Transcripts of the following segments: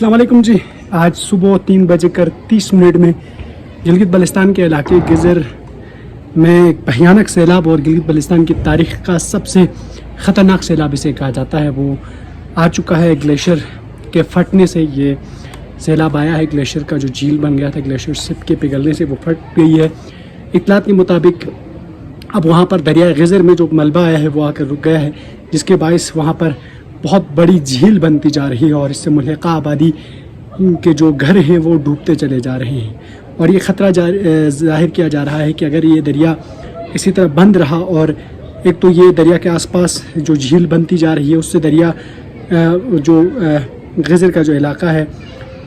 अस्सलाम वालेकुम जी। आज सुबह 3:30 में गिलगित बल्तिस्तान के इलाके गिज़र में एक भयानक सैलाब और गिलगित बल्तिस्तान की तारीख़ का सबसे ख़तरनाक सैलाब इसे कहा जाता है वो आ चुका है। ग्लेशियर के फटने से ये सैलाब आया है। ग्लेशियर का जो झील बन गया था, ग्लेशियर सिप के पिघलने से वो फट गई है। इत्तलात के मुताबिक अब वहाँ पर दरियाए गिज़र में जो मलबा आया है वो आकर रुक गया है, जिसके बायस वहाँ पर बहुत बड़ी झील बनती जा रही है और इससे मुल्हिका आबादी के जो घर हैं वो डूबते चले जा रहे हैं। और ये ख़तरा ज़ाहिर किया जा रहा है कि अगर ये दरिया इसी तरह बंद रहा और एक तो ये दरिया के आसपास जो झील बनती जा रही है उससे दरिया जो गिज़र का जो इलाका है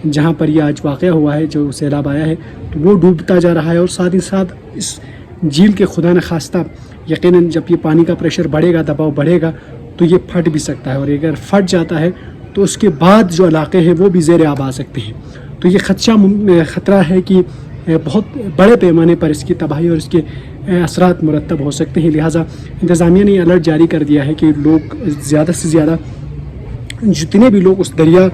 जहाँ पर ये आज वाक़या हुआ है, जो सैलाब आया है, तो वो डूबता जा रहा है। और साथ ही साथ इस झील के खुदा न खास्ता यकीनन जब ये पानी का प्रेशर बढ़ेगा, दबाव बढ़ेगा, तो ये फट भी सकता है। और अगर फट जाता है तो उसके बाद जो इलाके हैं वो भी ज़ेर आब आ सकते हैं। तो ये ख़तरा है कि बहुत बड़े पैमाने पर इसकी तबाही और इसके असरात मुरतब हो सकते हैं। लिहाजा इंतज़ामिया ने अलर्ट जारी कर दिया है कि लोग ज़्यादा से ज़्यादा जितने भी लोग उस दरिया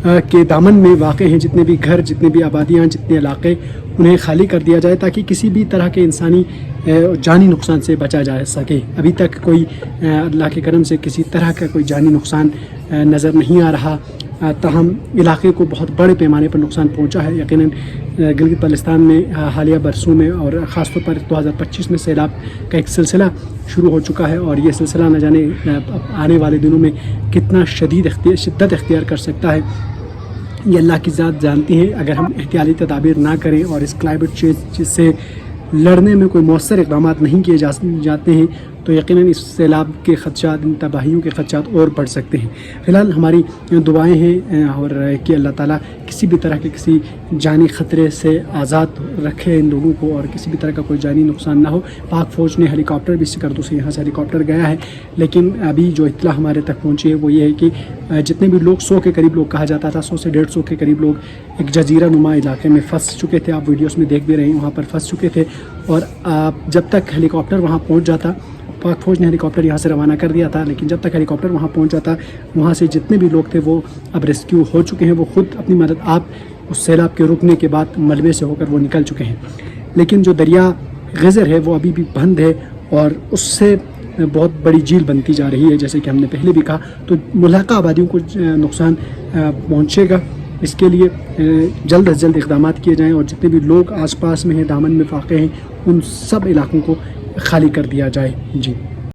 के दामन में वाक़ हैं, जितने भी घर, जितने भी आबादियाँ, जितने इलाके, उन्हें खाली कर दिया जाए ताकि किसी भी तरह के इंसानी जानी नुकसान से बचा जा सके। अभी तक कोई अल्लाह के करम से किसी तरह का कोई जानी नुकसान नज़र नहीं आ रहा, ताहम इलाके को बहुत बड़े पैमाने पर नुकसान पहुंचा है। यकीनन गिलगित बल्तिस्तान में हालिया बरसों में और ख़ास तौर पर 2025 में सैलाब का एक सिलसिला शुरू हो चुका है और ये सिलसिला न जाने आने वाले दिनों में कितना शिद्दत इख्तियार कर सकता है, ये अल्लाह की ज़ात जानती है। अगर हम एहतियाती तदाबीर ना करें और इस क्लाइमेट चेंज से लड़ने में कोई मौसर इक़दाम नहीं किए जाते हैं तो यकीनन इस सैलाब के ख़दशात, इन तबाहियों के ख़दशात और बढ़ सकते हैं। फ़िलहाल हमारी दुआएं हैं और कि अल्लाह ताला किसी भी तरह के किसी जानी ख़तरे से आज़ाद रखे इन लोगों को और किसी भी तरह का कोई जानी नुकसान ना हो। पाक फ़ौज ने हेलीकॉप्टर भी सिकरदू से यहाँ से हेलीकॉप्टर गया है, लेकिन अभी जो इत्तला हमारे तक पहुँची है वो ये है कि जितने भी लोग 100 के करीब लोग कहा जाता था, 100 से 150 के करीब लोग एक जजीरा नुमा इलाके में फंस चुके थे। आप वीडियोस में देख भी रहे हैं, वहाँ पर फंस चुके थे। और जब तक हेलीकॉप्टर वहाँ पहुँच जाता, पाक फ़ौज ने हेलीकॉप्टर यहाँ से रवाना कर दिया था, लेकिन जब तक हेलीकॉप्टर वहाँ पहुँच जाता, वहाँ से जितने भी लोग थे वो अब रेस्क्यू हो चुके हैं। वो ख़ुद अपनी मदद आप उस सैलाब के रुकने के बाद मलबे से होकर वो निकल चुके हैं। लेकिन जो दरिया गिज़र है वो अभी भी बंद है और उससे बहुत बड़ी झील बनती जा रही है। जैसे कि हमने पहले भी कहा, तो मुल्हिका आबादियों को नुकसान पहुँचेगा। इसके लिए जल्द अज जल्द इक़दाम किए जाएँ और जितने भी लोग आस पास में हैं, दामन में वाक़ हैं, उन सब इलाकों को खाली कर दिया जाए। जी।